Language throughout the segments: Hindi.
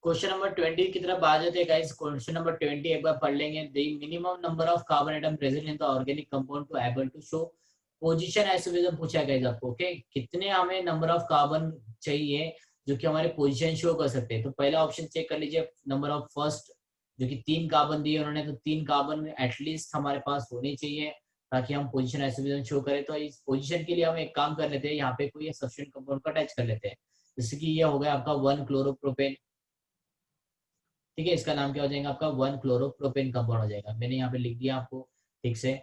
क्वेश्चन नंबर 20 की तरफ आ जाते हैं गाइस। क्वेश्चन नंबर 20 एक बार पढ़ लेंगे। The minimum number of carbon atom present in the organic compound to able to show position isomerism पूछा है गाइस आपको। ओके, कितने हमें नंबर ऑफ कार्बन चाहिए जो कि हमारे पोजीशन शो कर सकते हैं। तो पहला ऑप्शन चेक कर लीजिए, नंबर ऑफ फर्स्ट, जो कि 3 कार्बन दिए उन्होंने, तो 3 कार्बन एटलीस्ट हमारे पास होने चाहिए ताकि हम पोजीशन आइसोमेरिज्म शो करें। तो इस पोजीशन के लिए हम एक काम कर लेते हैं, यहाँ पे कोई सब्स्टिट्यूएंट कंपाउंड को अटैच कर लेते हैं। जैसे कि ये हो गया आपका 1 क्लोरोप्रोपेन। ठीक है, इसका नाम क्या हो जाएगा आपका 1 क्लोरोप्रोपेन कंपाउंड हो जाएगा। मैंने यहाँ पे लिख दिया आपको ठीक से।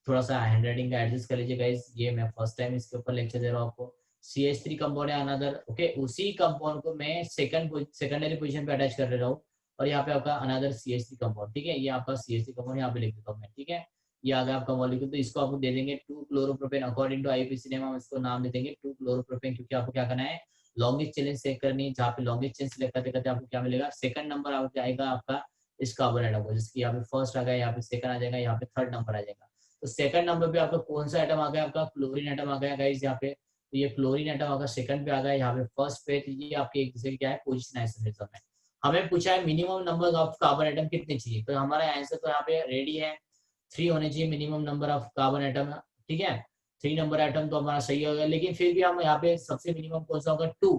थोड़ा सा हैंडराइटिंग का एडजस्ट कर लीजिए गाइस, ये मैं फर्स्ट टाइम इसके ऊपर लेक्चर दे रहा हूँ आपको। CH3 कंपाउंड है अनदर। ओके, उसी कंपाउंड को मैं सेकेंडरी पोजीशन पे अटैच कर रहा हूँ और यहाँ पे आपका अनदर CH3 कंपाउंड। ठीक है, ये आपका CH3 कंपाउंड यहाँ पे लिख देता हूँ मैं। ठीक है, ये आ गया आपका मॉलिक्यूल। तो इसको आपको दे देंगे 2 chloropropane. According to IUPAC name हम इसको नाम दे देंगे 2 क्लोरोप्रोपेन, क्योंकि आपको क्या करना है, लॉन्गेस्ट चेन सेलेक्ट करनी है। जहाँ पे लॉन्गेस्ट चेन सेलेक्ट करते करते आपको क्या मिलेगा, सेकंड नंबर आपको आएगा आपका इस कार्बन एटम को। जिसकी यहाँ पे फर्स्ट आ गया, यहाँ पे सेकंड आ जाएगा, यहाँ पे थर्ड नंबर आ जाएगा। तो सेकंड नंबर पे आपका कौन सा एटम आ गया, आपका क्लोरीन एटम आ गया गाइस यहाँ पे। तो ये क्लोरीन एटम आपका सेकंड पे आ गया, यहाँ पे फर्स्ट पे। तो ये आपके एक दूसरे क्या है, पोजिशन आइसोमेरिज्म है। हमें पूछा है minimum number of carbon atom कितने चाहिए, तो हमारा आंसर तो यहाँ पे रेडी है, 3 होने चाहिए minimum number of carbon atom. ठीक है, 3 नंबर एटम तो हमारा सही होगा। लेकिन फिर भी हम यहाँ पे सबसे मिनिमम कौन सा होगा, 2।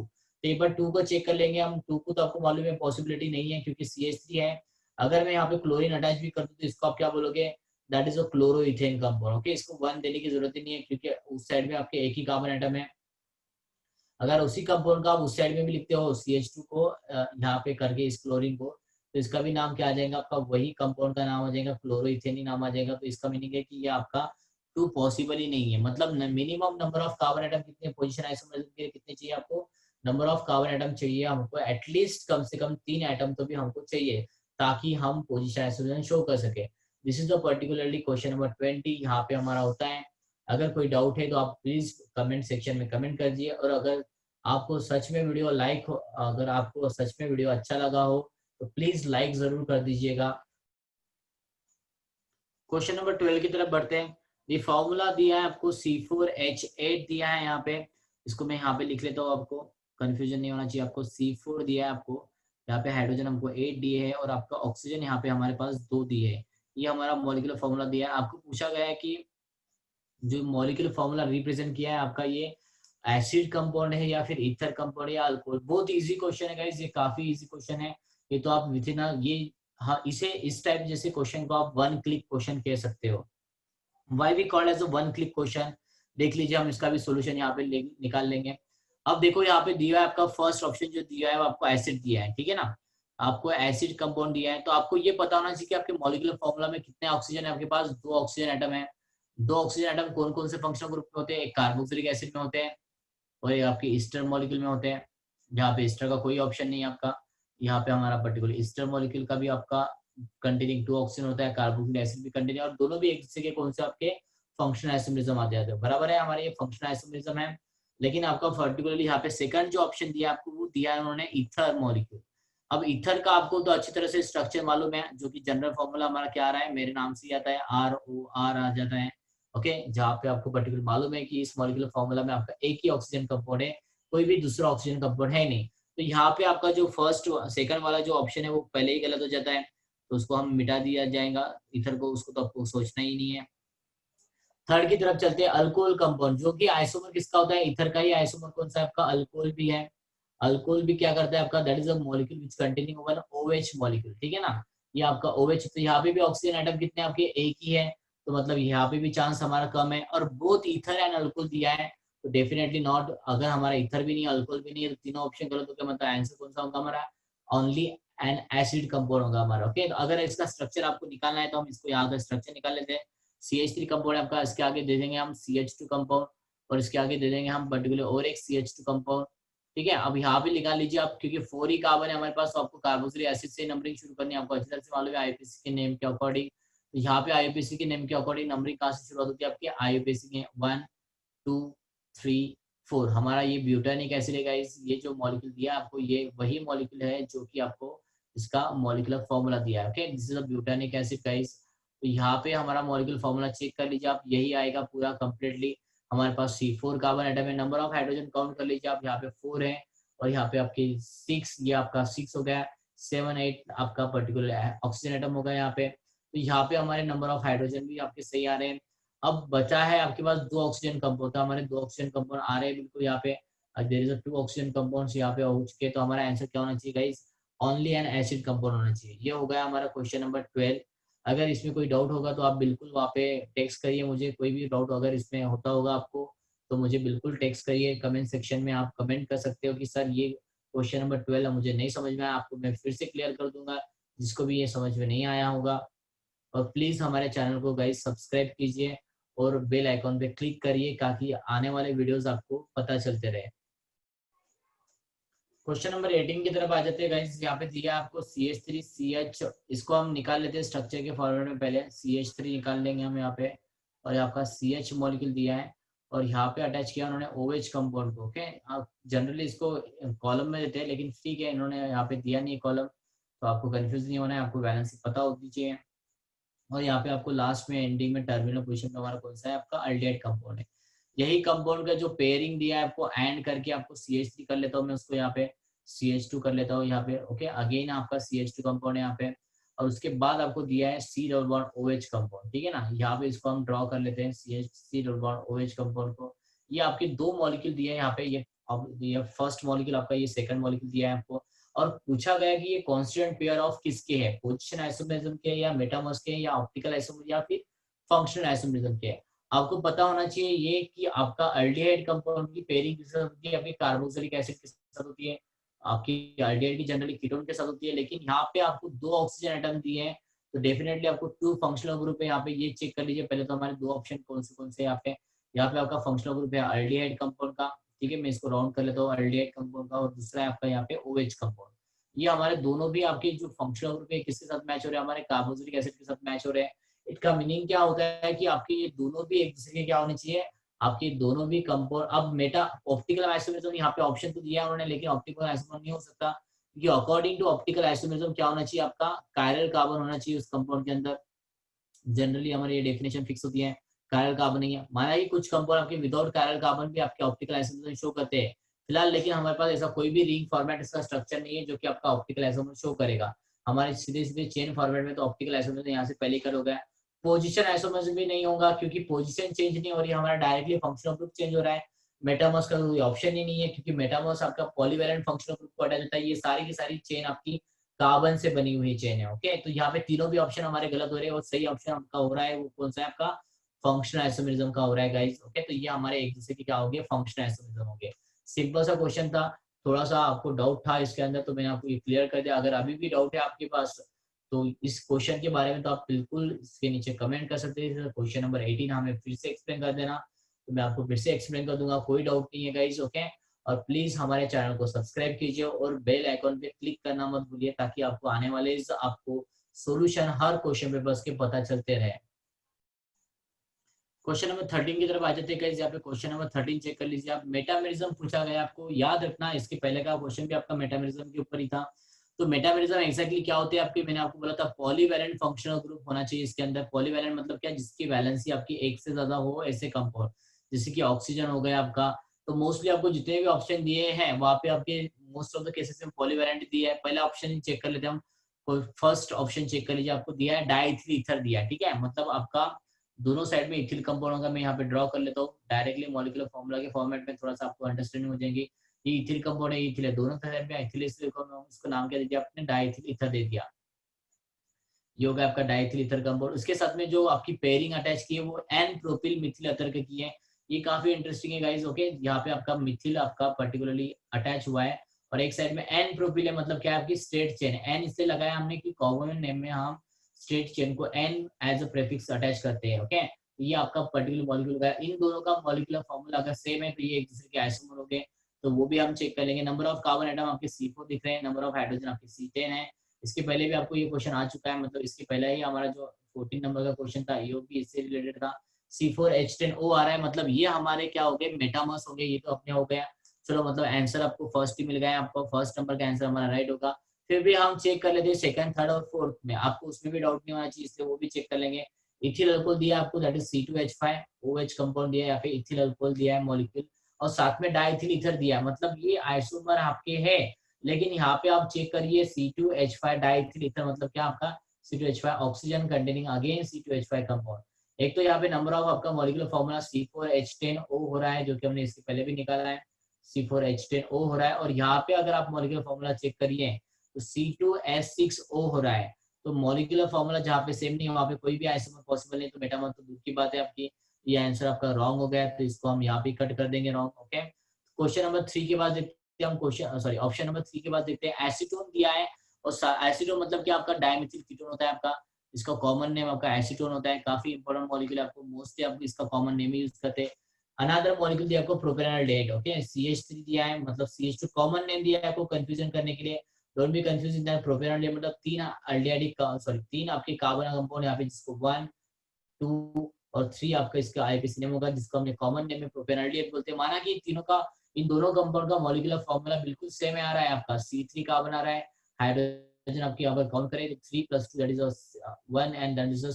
तो एक बार 2 को चेक कर लेंगे हम। 2 को तो आपको मालूम है पॉसिबिलिटी नहीं है, क्योंकि CH3 है। अगर मैं यहाँ पे क्लोरीन अटैच भी कर दूं तो इसको आप क्या बोलोगे, that is a chloroethane compound. Okay, इसको 1 देने की जरूरत ही नहीं है, क्योंकि उस साइड में आपके एक ही कार्बन एटम है। अगर उसी कंपाउंड का आप उस साइड में भी लिखते हो CH2 को यहाँ पे करके इस क्लोरीन को, तो इसका भी नाम क्या आ जाएगा आपका, वही कंपाउंड का नाम आ जाएगा, क्लोरोइथेन ही नाम आ जाएगा। तो इसका मीनिंग है कि ये आपका 2 पॉसिबल ही नहीं है। मतलब minimum number of carbon atom कितने, पोजीशन आइसोमेरिज्म के लिए कितने चाहिए आपको, नंबर ऑफ कार्बन एटम चाहिए हमको एटलीस्ट कम से कम 3 एटम तो भी हमको चाहिए, ताकि हम पोजीशन आइसोमेरिज्म शो कर सके। This is the particularly question number 20 यहाँ पे हमारा होता है। अगर कोई डाउट है तो आप प्लीज कमेंट सेक्शन में कमेंट कर दीजिए। और अगर आपको सच में वीडियो लाइक हो, अगर आपको सच में वीडियो अच्छा लगा हो तो प्लीज लाइक जरूर कर दीजिएगा। क्वेश्चन नंबर 12 की तरफ बढ़ते हैं। ये फॉर्मूला दिया है आपको C4H8 दिया है यहाँ पे। इसको मैं यहाँ पे लिख लेता हूँ, आपको कंफ्यूजन नहीं होना चाहिए। आपको C4 दिया है आपको, यहाँ पे हाइड्रोजन हमको 8 दिए है और आपका ऑक्सीजन यहाँ पे हमारे पास 2 दिए है। ये हमारा मॉलिक्यूलर फॉर्मूला दिया है। आपको पूछा गया है कि जो मॉलिक्यूलर फॉर्मूला रिप्रेजेंट किया है आपका, ये एसिड कंपाउंड है या फिर ईथर कंपाउंड या अल्कोहल। बहुत इजी क्वेश्चन है गाइस, ये काफी इजी क्वेश्चन है। ये तो आप विथ इन ये, हाँ, इसे इस टाइप जैसे क्वेश्चन को आप 1 क्लिक क्वेश्चन कह सकते हो। Why we called as a 1 click question, देख लीजिए, हम इसका भी सोल्यूशन यहाँ पे निकाल लेंगे। अब देखो यहाँ पे दिया है आपका फर्स्ट ऑप्शन जो दिया है वो आपको एसिड दिया है। ठीक है ना, आपको एसिड कंपाउंड दिया है। तो आपको ये पता होना चाहिए कि आपके मॉलिक्यूलर फॉर्मूला में कितने ऑक्सीजन है। आपके पास 2 ऑक्सीजन एटम है। 2 ऑक्सीजन एटम कौन कौन से फंक्शनल ग्रुप में होते हैं, एक कार्बोक्सिलिक एसिड में होते हैं और एक आपके ईस्टर मॉलिक्यूल में होते हैं। यहाँ पे ईस्टर का कोई ऑप्शन नहीं है आपका। यहाँ पे हमारा पर्टिकुलर ईस्टर मॉलिक्यूल का भी आपका कंटेनिंग 2 ऑक्सीजन होता है, कार्बोक्सिलिक एसिड भी कंटेनिंग, और दोनों भी एक दूसरे के कौन से आपके फंक्शनल आइसोमेरिज्म आ जाते हैं। बराबर है, हमारे ये फंक्शनल आइसोमेरिज्म है। लेकिन आपका पर्टिकुलरली यहाँ पे सेकंड जो ऑप्शन दिया आपको, वो दिया है उन्होंने ईथर मॉलिक्यूल। अब ईथर का आपको तो अच्छी तरह से स्ट्रक्चर मालूम है, जो कि जनरल फॉर्मूला हमारा क्या आ रहा है, मेरे नाम से आता है ROR आ जाता है। ओके, जहाँ पे आपको पर्टिकुलर मालूम है कि इस मॉलिक्यूलर फॉर्मूला में आपका एक ही ऑक्सीजन कंपाउंड है, कोई भी दूसरा ऑक्सीजन कंपाउंड है नहीं। तो यहाँ पे आपका जो फर्स्ट सेकंड वाला जो ऑप्शन है वो पहले ही गलत हो जाता है, तो उसको हम मिटा दिया जाएगा ईथर को, उसको तो आपको सोचना ही नहीं है। थर्ड की तरफ चलते हैं, अल्कोहल कंपाउंड, जो कि आइसोमर किसका होता है, ईथर का ही आइसोमर कौन सा है आपका, अल्कोहल भी है। अल्कोहल भी क्या करता है आपका, that is a molecule which containing one OH molecule. ठीक है ना, ये आपका OH। तो यहाँ पे भी ऑक्सीजन एटम कितने आपके, एक ही है। तो मतलब यहाँ पे भी चांस हमारा कम है। और बोथ ईथर एंड अल्कोहल दिया है, तो डेफिनेटली नॉट। अगर हमारा ईथर भी नहीं है, अल्कोहल भी नहीं है, तो तीनों ऑप्शन गलत हो गया। मतलब आंसर कौन सा होगा हमारा, ओनली एन एसिड कंपाउंड होगा हमारा। ओके, तो अगर इसका स्ट्रक्चर आपको निकालना है तो हम इसको यहाँ का स्ट्रक्चर निकाल लेते हैं। CH3 कंपाउंड आपका, इसके आगे दे देंगे हम CH2 कंपाउंड, और इसके आगे दे देंगे हम पर्टिकुलर और एक CH2 कंपाउंड। ठीक है, अब यहाँ पे निकाल लीजिए आप, क्योंकि 4 ही कार्बन है हमारे पास, तो आपको कार्बोक्सिलिक एसिड से नंबरिंग शुरू करनी है। आपको अच्छी तरह से मालूम है IUPAC के नेम के अकॉर्डिंग। तो यहाँ पे IUPAC के नेम के अकॉर्डिंग नंबरिंग कहाँ से शुरुआत होती है आपकी, IUPAC के 1 2 3 4। हमारा ये ब्यूटानिक एसिड है गाइस। ये जो मॉलिक्यूल दिया है आपको, ये वही मॉलिक्यूल है जो कि आपको इसका मॉलिक्यूलर फॉर्मूला दिया है। Okay, this is a butanoic acid guys. तो यहाँ पे हमारा मॉलिक्यूलर फॉर्मूला चेक कर लीजिए आप, यही आएगा पूरा कंप्लीटली। हमारे पास C4 कार्बन एटम है। नंबर ऑफ हाइड्रोजन काउंट कर लीजिए आप, यहाँ पे 4 है और यहाँ पे आपकी 6, ये आपका 6 हो गया। 7 8 आपका पर्टिकुलर ऑक्सीजन एटम होगा यहाँ पे। तो यहाँ पे हमारे नंबर ऑफ हाइड्रोजन भी आपके सही आ रहे हैं। अब बचा है आपके पास 2 ऑक्सीजन कंपाउंड, तो हमारे 2 ऑक्सीजन कंपाउंड आ रहे हैं बिल्कुल यहाँ पे। There is a 2 oxygen compounds यहाँ पे हो चुके, तो हमारा आंसर क्या होना चाहिए guys, only an acid compound होना चाहिए। ये हो गया हमारा क्वेश्चन नंबर 12। अगर इसमें कोई डाउट होगा तो आप बिल्कुल वहाँ पे टेक्स्ट करिए मुझे, कोई भी डाउट अगर इसमें होता होगा आपको तो मुझे बिल्कुल टेक्स्ट करिए। कमेंट सेक्शन में आप कमेंट कर सकते हो कि सर ये क्वेश्चन नंबर 12 मुझे नहीं समझ में आया, आपको मैं फिर से क्लियर कर दूंगा जिसको भी ये समझ में नहीं आया होगा। और प्लीज हमारे चैनल को गाइस सब्सक्राइब कीजिए और बेल आइकॉन पे क्लिक करिए ताकि आने वाले वीडियोस आपको पता चलते रहे। क्वेश्चन नंबर 18 की तरफ आ जाते हैं गाइस। यहाँ पे दिया आपको CH3CH, इसको हम निकाल लेते हैं स्ट्रक्चर के फॉर्मेट में। पहले CH3 निकाल लेंगे हम यहाँ पे, और आपका CH मॉलिक्यूल दिया है और यहाँ पे अटैच किया उन्होंने OH कंपाउंड को। ओके, आप जनरली इसको कॉलम में देते हैं लेकिन ठीक है इन्होंने यहाँ पे दिया नहीं कॉलम, तो आपको कंफ्यूज नहीं होना है, आपको वैलेंसी पता होनी चाहिए। और यहाँ पे आपको लास्ट में एंडिंग में टर्मिनल पोजीशन पे हमारा कौन सा है, आपका अल्डिहाइड कंपाउंड है। यही कंपाउंड का जो पेयरिंग दिया है आपको एंड करके आपको CH3 कर लेता हूँ मैं उसको यहाँ पे, CH2 कर लेता हूँ यहाँ पे। ओके, अगेन आपका CH2 कंपाउंड है यहाँ पे, और उसके बाद आपको दिया है C double bond OH compound. ठीक है ना, यहाँ पे इसको हम ड्रॉ कर लेते हैं C double bond OH compound को। ये आपके 2 मॉलिक्यूल दिए हैं यहाँ पे, ये अब ये फर्स्ट मॉलिक्यूल आपका, ये सेकंड मॉलिक्यूल दिया है आपको। और पूछा गया कि ये कांस्टेंट पेयर ऑफ किसके है, पोजीशन आइसोमेरिज्म के, या मेटामर्स के, या ऑप्टिकल आइसोमेरिज्म, या फिर फंक्शनल आइसोमेरिज्म के। आपको पता होना चाहिए ये कि आपका अल्डिहाइड कंपाउंड की पेयरिंग किसके साथ होती है, आपकी कार्बोक्सिलिक एसिड के साथ होती है, आपकी अल्डिहाइड की जनरली कीटोन के साथ होती है। लेकिन यहाँ पे आपको 2 ऑक्सीजन एटम दिए हैं, तो डेफिनेटली आपको 2 फंक्शनल ग्रुप है यहाँ पे। ये चेक कर लीजिए पहले तो हमारे 2 ऑप्शन कौन से यहाँ पे। यहाँ पे आपका फंक्शनल ग्रुप है अल्डिहाइड कंपाउंड का, ठीक है, मैं इसको राउंड कर लेता हूँ, अल्डिहाइड कंपाउंड का। और दूसरा है आपका यहाँ पे OH कंपाउंड। ये हमारे दोनों भी आपके जो फंक्शनल ग्रुप है किसके साथ मैच हो रहे हैं, हमारे कार्बोक्सिलिक एसिड के साथ मैच हो रहे हैं। इसका मीनिंग क्या होता है कि आपके ये दोनों भी एक दूसरे के क्या होने चाहिए, आपके दोनों भी कंपाउंड। अब मेटा ऑप्टिकल आइसोमेरिज्म यहाँ पे ऑप्शन तो दिया है उन्होंने, लेकिन ऑप्टिकल आइसोमेरिज्म नहीं हो सकता क्योंकि अकॉर्डिंग टू ऑप्टिकल आइसोमेरिज्म क्या होना चाहिए, आपका कायरल कार्बन होना चाहिए उस कंपाउंड के अंदर। जनरली हमारी ये डेफिनेशन फिक्स होती है, कायरल कार्बन नहीं है। माना कि कुछ कंपाउंड आपके विदाउट कायरल कार्बन भी आपके ऑप्टिकल आइसोमेरिज्म शो करते हैं फिलहाल, लेकिन हमारे पास ऐसा कोई भी रिंग फॉर्मेट इसका स्ट्रक्चर नहीं है जो कि आपका ऑप्टिकल आइसोमेरिज्म शो करेगा। हमारे सीधे सीधे चेन फॉर्मेट में तो ऑप्टिकल आइसोमेरिज्म यहाँ से पहले कर हो गया। पोजीशन आइसोमेरिज्म भी नहीं होगा क्योंकि पोजीशन चेंज नहीं हो रही है, हमारा डायरेक्टली फंक्शनल ग्रुप चेंज हो रहा है। मेटामर्स का कोई ऑप्शन ही नहीं है क्योंकि मेटामर्स आपका पॉलीवैलेंट फंक्शनल ग्रुप को अटैच होता है। ये सारी की सारी चेन आपकी कार्बन से बनी हुई चेन है। ओके, तो यहाँ पे तीनों भी ऑप्शन हमारे गलत हो रहे हैं और सही ऑप्शन आपका हो रहा है वो कौन सा है, आपका फंक्शनल आइसोमेरिज्म का हो रहा है गाइस। ओके, तो ये हमारे एक दूसरे के क्या हो गए, फंक्शनल आइसोमेरिज्म हो गए। सिंपल सा क्वेश्चन था, थोड़ा सा आपको डाउट था इसके अंदर तो मैंने आपको ये क्लियर कर दिया। अगर अभी भी डाउट है आपके पास तो इस क्वेश्चन के बारे में तो आप बिल्कुल इसके नीचे कमेंट कर सकते हैं। क्वेश्चन नंबर 18 हमें फिर से एक्सप्लेन कर देना, तो मैं आपको फिर से एक्सप्लेन कर दूंगा, कोई डाउट नहीं है गाइस। ओके, और प्लीज हमारे चैनल को सब्सक्राइब कीजिए और बेल आइकॉन पे क्लिक करना मत भूलिए ताकि आपको आने वाले आपको सॉल्यूशन हर क्वेश्चन पेपर्स के पता चलते रहे। क्वेश्चन नंबर 13 की तरफ आ जाते हैं गाइस। यहाँ पे क्वेश्चन नंबर 13 चेक कर लीजिए आप। मेटामेरिज्म पूछा गया आपको, याद रखना इसके पहले का क्वेश्चन भी आपका मेटामेरिज्म के ऊपर ही था। तो मेटामेरिज्म एक्जैक्टली क्या होते हैं आपके, मैंने आपको बोला था पॉलीवैलेंट फंक्शनल ग्रुप होना चाहिए इसके अंदर। पॉलीवैलेंट मतलब क्या, जिसकी वैलेंसी आपकी एक से ज्यादा हो ऐसे कंपाउंड, जैसे कि ऑक्सीजन हो गया आपका। तो मोस्टली आपको जितने भी ऑप्शन दिए हैं वहां पे आपके मोस्ट ऑफ द केसेस में पॉलीवैलेंट दिया है। पहला ऑप्शन चेक कर लेते हैं हम, फर्स्ट ऑप्शन चेक कर लीजिए, आपको दिया है डाइथिल ईथर दिया है। ठीक है, मतलब आपका दोनों साइड में इथिल कंपाउंड होगा। मैं यहाँ पे ड्रॉ कर लेता हूँ डायरेक्टली मॉलिक्यूलर फॉर्मूला के फॉर्मेट में, थोड़ा सा आपको अंडरस्टैंडिंग हो जाएगी। ये इथिल कंपाउंड है, इथिल है, दोनों साइड में इथिल, इसलिए उसको नाम क्या दे दिया आपने, डाइथिल ईथर दे दिया। ये होगा आपका डाइथिल ईथर कंपाउंड। उसके साथ में जो आपकी पेयरिंग अटैच की है वो एन प्रोपिल मिथिल अतर के की है। ये काफी इंटरेस्टिंग है गाइस। ओके, यहाँ पे आपका मिथिल आपका पर्टिकुलरली अटैच हुआ है और एक साइड में एन प्रोपिल है, मतलब क्या है आपकी स्ट्रेट चेन। एन इसलिए लगाया हमने कि कॉमन नेम में हम स्ट्रेट चेन को n as a prefix attach करते हैं। ओके, ये आपका पर्टिकुलर मॉलिक्यूल का, इन दोनों का मॉलिक्यूलर फॉर्मूला अगर सेम है तो ये एक दूसरे के आइसोमर हो गए, तो वो भी हम चेक कर लेंगे। नंबर ऑफ कार्बन एटम आपके C4 दिख रहे हैं, नंबर ऑफ हाइड्रोजन आपके C10 है। इसके पहले भी आपको ये क्वेश्चन आ चुका है, मतलब इसके पहले ही हमारा जो 14 नंबर का क्वेश्चन था ये भी इससे रिलेटेड था। C4H10O आ रहा है, मतलब ये हमारे क्या हो गए, मेटामर्स हो गए, ये तो अपने हो गया। चलो, मतलब आंसर आपको फर्स्ट ही मिल गया, आपको फर्स्ट नंबर का आंसर हमारा राइट होगा। फिर भी हम चेक कर लेते हैं सेकंड, थर्ड और फोर्थ में, आपको उसमें भी डाउट नहीं होना चाहिए, इसलिए वो भी चेक कर लेंगे। इथिल अल्कोहल दिया आपको, that is C2H5, OH compound दिया है, या फिर इथिल अल्कोहल दिया है मॉलिक्यूल, और साथ में डाइथिल ईथर दिया है। मतलब ये आइसोमर आपके है, लेकिन यहाँ पे आप चेक करिए C2H5 डाइथिल ईथर मतलब क्या आपका C2H5 oxygen containing again C2H5 compound. एक तो यहाँ पे नंबर ऑफ आपका मॉलिक्यूलर फॉर्मूला C4H10O हो रहा है, जो कि हमने इससे पहले भी निकाला है, C4H10O हो रहा है। और यहाँ पे अगर आप मॉलिक्यूलर फॉर्मूला चेक करिए तो C2H6O हो रहा है। तो मॉलिक्यूलर फॉर्मूला जहाँ पे सेम नहीं है वहाँ पे कोई भी आइसोमर पॉसिबल नहीं, तो मेटामर तो दूर की बात है आपकी। ये आंसर आपका रॉन्ग हो गया, तो इसको हम यहाँ पे कट कर देंगे रॉन्ग। ओके, क्वेश्चन नंबर 3 के बाद देखते हैं हम क्वेश्चन सॉरी ऑप्शन नंबर 3 के बाद देखते हैं एसीटोन दिया है। और एसीटोन मतलब कि आपका डाइमेथिल कीटोन होता है आपका, इसका कॉमन नेम आपका एसीटोन होता है। काफी इंपॉर्टेंट मॉलिक्यूल आपको मोस्टली आपको इसका कॉमन नेम यूज करते हैं। अनदर मॉलिक्यूल दिया आपको प्रोपेनॉल्डेट। ओके, CH3 दिया है मतलब CH2 कॉमन नेम दिया है आपको कंफ्यूजन करने के लिए। Don't be confuse in that प्रोपेनॉल्डेट मतलब तीन आपके कार्बन कंपाउंड यहाँ पे, जिसको 1 2 और 3 आपका इसका आईपीसी नेम होगा, जिसको हमने कॉमन नेम में प्रोपेनॉल्डेट बोलते हैं। माना कि इन दोनों कंपाउंड का मॉलिक्यूलर फॉर्मूला बिल्कुल सेम आ रहा है आपका, C3 कार्बन आ रहा है, हाइड्रोजन आपकी यहाँ पर काउंट करें तो 3 + 2 that is 1 and that is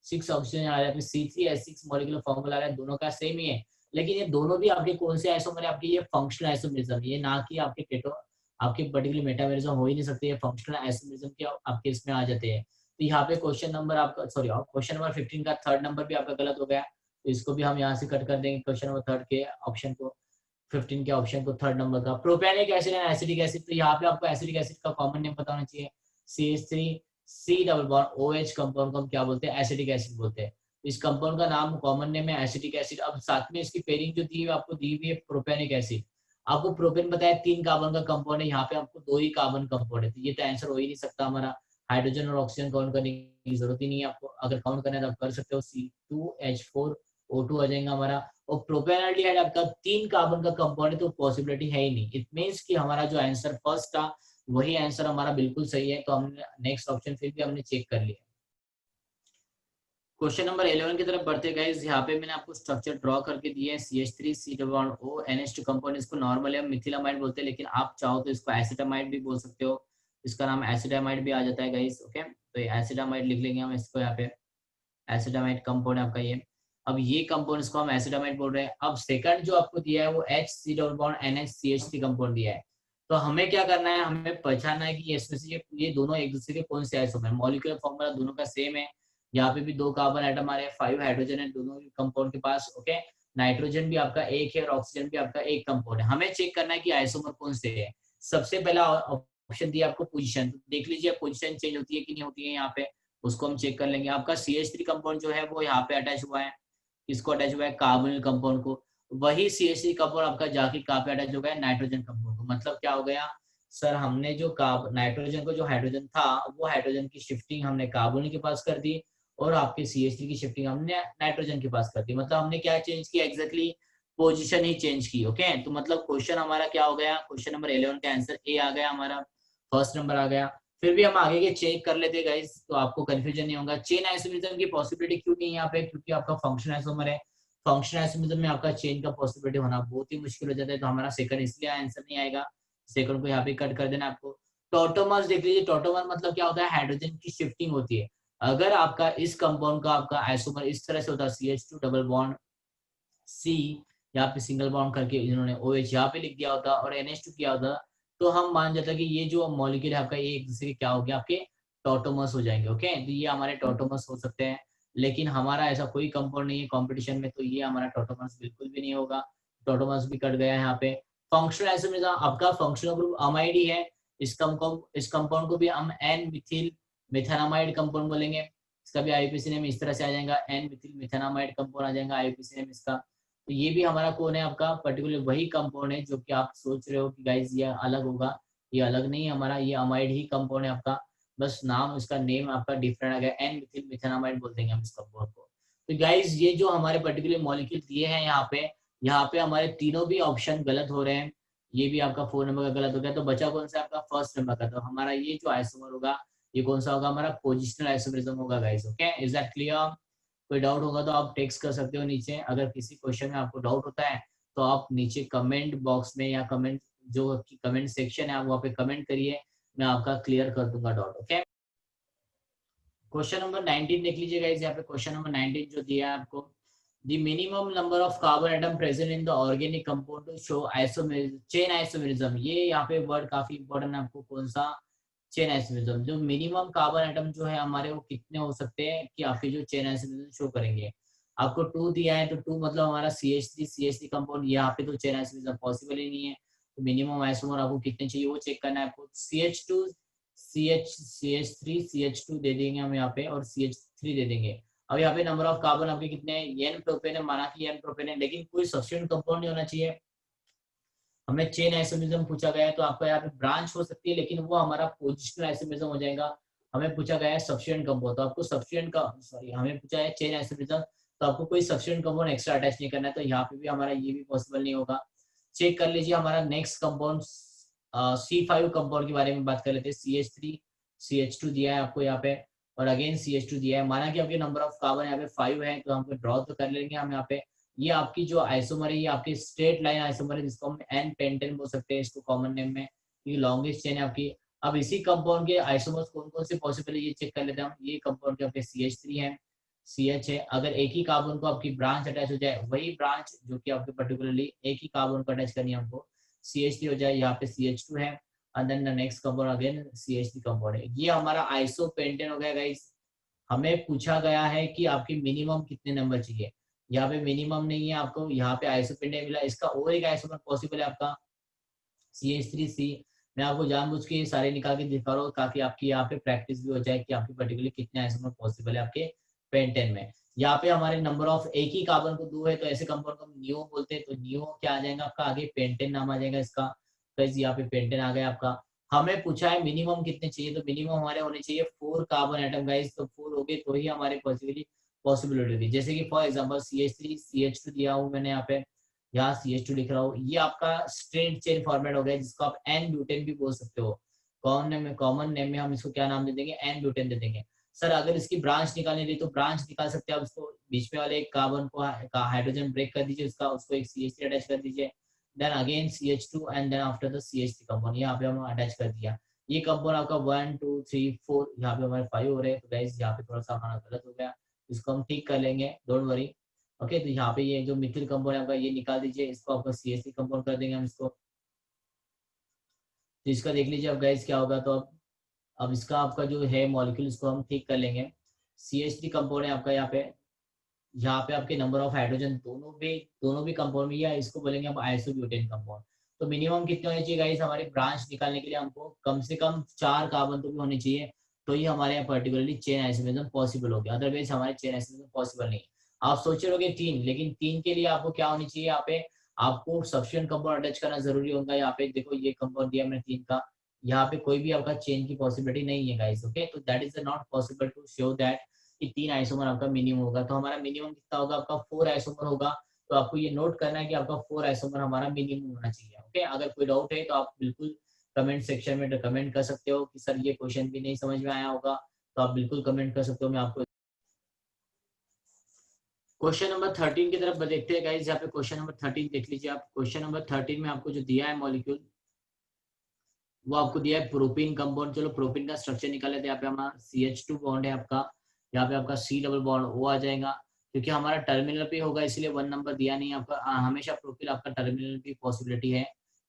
6 oxygen आ रहा है, C3H6 मॉलिक्यूलर फॉर्मूला आ रहा है, दोनों का सेम ही है। लेकिन ये दोनों भी आपके कौन से आइसोमर है आपके, ये फंक्शनल आइसोमरिज्म, ये ना कि आपके केटो आपके पर्टिकुलर मेटामेरिज्म हो ही नहीं सकते, ये फंक्शनल आइसोमरिज्म के आपके इसमें आ जाते हैं। तो यहाँ पे क्वेश्चन नंबर आपका सॉरी क्वेश्चन नंबर 15 का थर्ड नंबर भी आपका गलत हो गया, तो इसको भी हम यहाँ से कट कर देंगे क्वेश्चन नंबर थर्ड के ऑप्शन को, 15 के ऑप्शन को थर्ड नंबर का। प्रोपेनिक एसिड एंड एसिडिक एसिड, तो यहाँ पे आपको एसिडिक एसिड का कॉमन नेम पता होना चाहिए, CH3C double bond OH compound को हम क्या बोलते हैं, एसिडिक एसिड बोलते हैं। इस कंपाउंड का नाम कॉमन नेम है एसिडिक एसिड। अब साथ में इसकी पेयरिंग जो दी है आपको दी हुई है प्रोपेनिक एसिड। आपको प्रोपेन बताया 3 कार्बन का कंपाउंड है, यहाँ पे आपको 2 ही कार्बन कंपाउंड है, तो ये तो आंसर हो ही नहीं सकता हमारा। हाइड्रोजन और ऑक्सीजन काउंट करने की जरूरत ही नहीं है आपको, अगर काउंट करना है तो आप कर सकते हो, C2H4O2 आ जाएगा हमारा। और प्रोपेनॉल्डिहाइड आपका 3 कार्बन का कंपाउंड है, तो पॉसिबिलिटी है ही नहीं। इट मींस कि हमारा जो आंसर फर्स्ट था वही आंसर हमारा बिल्कुल सही है, तो हमने नेक्स्ट ऑप्शन फिर भी हमने चेक कर लिया। क्वेश्चन नंबर 11 की तरफ बढ़ते गाइस। यहाँ पे मैंने आपको स्ट्रक्चर ड्रॉ करके दिए हैं, CH3C डबल NH2 कंपाउंड, इसको नॉर्मली हम मिथिलामाइड बोलते हैं, लेकिन आप चाहो तो इसको एसिटामाइड भी बोल सकते हो, इसका नाम एसिटामाइड भी आ जाता है गाइस। ओके, तो ये एसिटामाइड लिख लेंगे हम इसको यहाँ पे, एसिटामाइड कंपाउंड आपका ये। अब ये कंपाउंड इसको हम एसिटामाइड बोल रहे हैं। अब सेकंड जो आपको दिया है वो HC double bond NH CH3 compound दिया है। तो हमें क्या करना है, हमें पहचानना है कि इसमें से ये दोनों एक दूसरे के कौन से आइसोमर है। मॉलिक्यूलर फॉर्मूला दोनों का सेम है, यहाँ पे भी 2 कार्बन एटम आ रहे हैं, 5 हाइड्रोजन है दोनों कंपाउंड के पास। ओके, नाइट्रोजन भी आपका एक है और ऑक्सीजन भी आपका एक कंपाउंड है। हमें चेक करना है कि आइसोमर कौन से है। सबसे पहला ऑप्शन दिया आपको पोजीशन, देख लीजिए पोजीशन चेंज होती है कि नहीं होती है यहाँ पे, उसको हम चेक कर लेंगे। आपका CH3 कंपाउंड जो है वो यहाँ पे अटैच हुआ है, इसको अटैच हुआ है कार्बोनिल कंपाउंड को। वही CH3 कंपाउंड आपका जाके कहाँ पे अटैच हो गया, नाइट्रोजन कंपाउंड को। मतलब क्या हो गया सर, हमने जो नाइट्रोजन को जो हाइड्रोजन था वो हाइड्रोजन की शिफ्टिंग हमने कार्बोनिल के पास कर दी, और आपके CH3 की शिफ्टिंग हमने नाइट्रोजन के पास कर दी। मतलब हमने क्या चेंज किया, एग्जैक्टली पोजीशन ही चेंज की। ओके, तो मतलब क्वेश्चन हमारा क्या हो गया, क्वेश्चन नंबर 11 का आंसर ए आ गया हमारा, फर्स्ट नंबर आ गया। फिर भी हम आगे के चेक कर लेते हैं गाइस, तो आपको कंफ्यूजन नहीं होगा। चेन आइसोमरिज्म की पॉसिबिलिटी क्यों नहीं है यहाँ पे, क्योंकि आपका फंक्शन आइसोमर है। फंक्शन आइसोमरिज्म में आपका चेन का पॉसिबिलिटी होना बहुत ही मुश्किल हो जाता है, तो हमारा सेकंड इसलिए आंसर नहीं आएगा। सेकंड को यहाँ पे कट कर देना आपको। टॉटोमर्स देख लीजिए, टॉटोमर मतलब क्या होता है, हाइड्रोजन की शिफ्टिंग होती है। अगर आपका इस कंपाउंड का आपका आइसोमर इस तरह से होता है, CH2 डबल बॉन्ड C यहाँ पे सिंगल बॉन्ड करके इन्होंने OH यहाँ पे लिख दिया होता और NH2 किया होता, तो हम मान जाता कि ये जो मॉलिक्यूल है आपका ये एक दूसरे के क्या हो गया, आपके टॉटोमर्स हो जाएंगे। ओके, तो ये हमारे टॉटोमर्स हो सकते हैं, लेकिन हमारा ऐसा कोई कंपाउंड नहीं है कंपटीशन में, तो ये हमारा टॉटोमर्स बिल्कुल भी नहीं होगा। टॉटोमर्स भी कट गया है यहाँ पे। फंक्शनल आइसोमरिज्म आपका फंक्शनल ग्रुप अमाइड ही है। इस कंपाउंड को भी हम एन मिथिल मिथेनामाइड कंपाउंड बोलेंगे। इसका भी आईपीसी नेम इस तरह से आ जाएगा, एन मिथिल मिथेनामाइड कंपाउंड आ जाएगा आईपीसी नेम इसका। तो ये भी हमारा कौन है, आपका पर्टिकुलर वही कंपाउंड है जो कि आप सोच रहे हो कि गाइस ये अलग होगा, ये अलग नहीं है हमारा, ये अमाइड ही कंपाउंड है आपका, बस नाम इसका नेम आपका डिफरेंट आ गया, एन मिथिल मिथेनामाइड बोल देंगे हम इस कंपाउंड को। तो गाइस ये जो हमारे पर्टिकुलर मॉलिक्यूल दिए हैं यहाँ पे हमारे तीनों भी ऑप्शन गलत हो रहे हैं। ये भी आपका 4 नंबर का गलत हो गया, तो बचा कौन सा आपका फर्स्ट नंबर का। तो हमारा ये जो आइसोमर होगा ये कौन सा होगा, हमारा पोजिशनल आइसोमरिज्म होगा guys. Okay, is that clear. कोई डाउट होगा तो आप टेक्स्ट कर सकते हो नीचे। अगर किसी क्वेश्चन में आपको डाउट होता है तो आप नीचे कमेंट बॉक्स में या कमेंट जो कमेंट सेक्शन है आप वहाँ पे कमेंट करिए, मैं आपका क्लियर कर दूंगा डाउट। ओके, क्वेश्चन नंबर 19 देख लीजिए गाइस। यहाँ पे क्वेश्चन नंबर 19 जो दिया है आपको, The minimum number of carbon atom present in the organic compound to show isomerism, chain isomerism. ये यहाँ पे वर्ड काफी इंपॉर्टेंट है आपको, कौन सा? Chain isomerism. जो मिनिमम कार्बन एटम जो है हमारे, वो कितने हो सकते हैं कि आपके जो चेन आइसोमेरिज्म शो करेंगे। आपको 2 दिया है तो 2 मतलब हमारा CH3 कंपाउंड, यहाँ पे तो चेन आइसोमेरिज्म पॉसिबल ही नहीं है। तो मिनिमम आइसोमर आपको कितने चाहिए वो चेक करना है आपको। CH2 CH3 CH2 दे देंगे हम यहाँ पे, और CH3 दे देंगे। अब यहाँ पे नंबर ऑफ कार्बन आपके कितने हैं? एन प्रोपेन है, माना कि एन प्रोपेन है, लेकिन कोई सब्स्टिट्यूएंट कंपाउंड नहीं होना चाहिए। हमें चेन आइसोमेरिज्म पूछा गया है, तो आपका यहाँ पे ब्रांच हो सकती है, लेकिन वो हमारा पोजिशनल आइसोमेरिज्म हो जाएगा। हमें पूछा गया है सब्स्टिट्यूएंट कंपाउंड, तो आपको सब्स्टिट्यूएंट का, सॉरी, हमें पूछा है चेन आइसोमेरिज्म, तो आपको कोई सब्स्टिट्यूएंट कंपाउंड एक्स्ट्रा अटैच नहीं करना है, तो यहाँ पे भी हमारा ये भी पॉसिबल नहीं होगा। चेक कर लीजिए हमारा नेक्स्ट कंपाउंड, C5 कंपाउंड के बारे में बात कर लेते हैं। CH3 CH2 दिया है आपको यहाँ पे, और अगेन CH2 दिया है। माना कि आपके नंबर ऑफ कार्बन यहाँ पे 5 है, तो हमको ड्रॉ तो कर लेंगे हम यहाँ पे। ये आपकी जो आइसोमर है, ये आपकी स्ट्रेट लाइन आइसोमर है, जिसको हम एन पेंटेन बोल सकते हैं इसको कॉमन नेम में। ये लॉन्गेस्ट चेन है आपकी। अब इसी कंपाउंड के आइसोमर्स कौन कौन से पॉसिबल है ये चेक कर लेते हैं हम। ये कंपाउंड के आपके CH3 है, CH है। अगर एक ही कार्बन को आपकी ब्रांच अटैच हो जाए, वही ब्रांच जो कि आपके पर्टिकुलरली एक ही कार्बन को अटैच करनी है हमको, CH3 हो जाए, यहाँ पे CH2 है, and then the next compound again CH3 compound है। ये हमारा आइसोपेंटेन हो गया गाइस। हमें पूछा गया है कि आपकी मिनिमम कितने नंबर चाहिए। यहाँ पे मिनिमम नहीं है आपको, यहाँ पे आइसोपेंटेन मिला। इसका और एक आइसोमर पॉसिबल है आपका CH3C। मैं आपको जानबूझ के ये सारे निकाल के दिखा रहा हूँ, ताकि आपकी यहाँ पे प्रैक्टिस भी हो जाए कि आपकी पर्टिकुलरली कितने आइसोमर पॉसिबल है आपके पेंटेन में। यहाँ पे हमारे नंबर ऑफ एक ही कार्बन को 2 है, तो ऐसे कंपाउंड को हम नियो बोलते हैं। तो नियो क्या आ जाएगा आपका, आगे पेंटेन नाम आ जाएगा इसका। गाइस यहाँ पे पेंटेन आ गया आपका। हमें पूछा है मिनिमम कितने चाहिए, तो मिनिमम हमारे होने चाहिए 4 कार्बन एटम गाइस। तो 4 हो गए तो ही हमारे पॉसिबिलिटी होगी। जैसे कि फॉर एग्जांपल CH3 CH2 दिया हूँ मैंने यहाँ पे, यहाँ CH2 लिख रहा हूँ। ये आपका स्ट्रेट चेन फॉर्मेट हो गया, जिसको आप एन ब्यूटेन भी बोल सकते हो। कॉमन नेम में हम इसको क्या नाम दे देंगे, एन ब्यूटेन दे देंगे। सर अगर इसकी ब्रांच निकालनी रही, तो ब्रांच निकाल सकते हैं आप। उसको बीच में वाले एक कार्बन को हाइड्रोजन ब्रेक कर दीजिए, उसका उसको एक CH3 अटैच कर दीजिए, then again CH2, and then after the CH3 compound यहाँ पे हम अटैच कर दिया। ये कंपाउंड आपका 1 2 3 4, यहाँ पे हमारे 5 हो रहे हैं। तो गाइस यहाँ पे थोड़ा सा हमारा गलत हो गया, इसको हम ठीक कर लेंगे, डोंट वरी। ओके, तो यहाँ पे ये जो मिथिल कंपाउंड है आपका, ये निकाल दीजिए, इसको आपका CH3 कंपाउंड कर देंगे हम इसको। तो इसका देख लीजिए अब गाइस क्या होगा। तो अब इसका आपका जो है मॉलिक्यूल, इसको हम ठीक कर लेंगे। CH3 कंपाउंड है आपका यहाँ पे आपके नंबर ऑफ हाइड्रोजन दोनों भी कंपाउंड में, या इसको बोलेंगे हम आइसोब्यूटेन कंपाउंड। तो मिनिमम कितने होने चाहिए गाइस, हमारे ब्रांच निकालने के लिए हमको कम से कम 4 कार्बन तो भी होने चाहिए। तो ये हमारे यहाँ पर्टिकुलरली चेन आइसोमेरिज्म पॉसिबल हो गया, अदरवाइज हमारे चेन आइसोमेरिज्म पॉसिबल नहीं। आप सोच रहे हो 3, लेकिन 3 के लिए आपको क्या होनी चाहिए, यहाँ पे आपको सब्स्टिट्यूएंट कंपाउंड अटैच करना जरूरी होगा। यहाँ पे देखो ये कंपाउंड दिया मैंने 3 का, यहाँ पे कोई भी आपका चेन की पॉसिबिलिटी नहीं है गाइस। ओके, तो that is not possible to show that कि 3 आइसोमर आपका मिनिमम होगा। तो हमारा मिनिमम कितना होगा, आपका 4 आइसोमर होगा। तो आपको ये नोट करना है कि आपका 4 आइसोमर हमारा मिनिमम होना चाहिए। ओके, अगर कोई डाउट है तो आप बिल्कुल कमेंट सेक्शन में कमेंट कर सकते हो कि सर ये क्वेश्चन भी नहीं समझ में आया होगा, तो आप बिल्कुल कमेंट कर सकते हो। मैं आपको क्वेश्चन नंबर 13 की तरफ देखते हैं गाइस। यहाँ पे क्वेश्चन नंबर 13 देख लीजिए आप। क्वेश्चन नंबर 13 में आपको जो दिया है मॉलिक्यूल, वो आपको दिया है प्रोपीन कंपाउंड। चलो प्रोपीन का स्ट्रक्चर निकाले थे। यहाँ पे हमारा CH2 बॉन्ड है आपका, यहाँ पे आपका C डबल बॉन्ड O आ जाएगा। क्योंकि हमारा टर्मिनल पे होगा, इसलिए 1 नंबर दिया नहीं आपका। हमेशा प्रोपीन आपका टर्मिनल की पॉसिबिलिटी है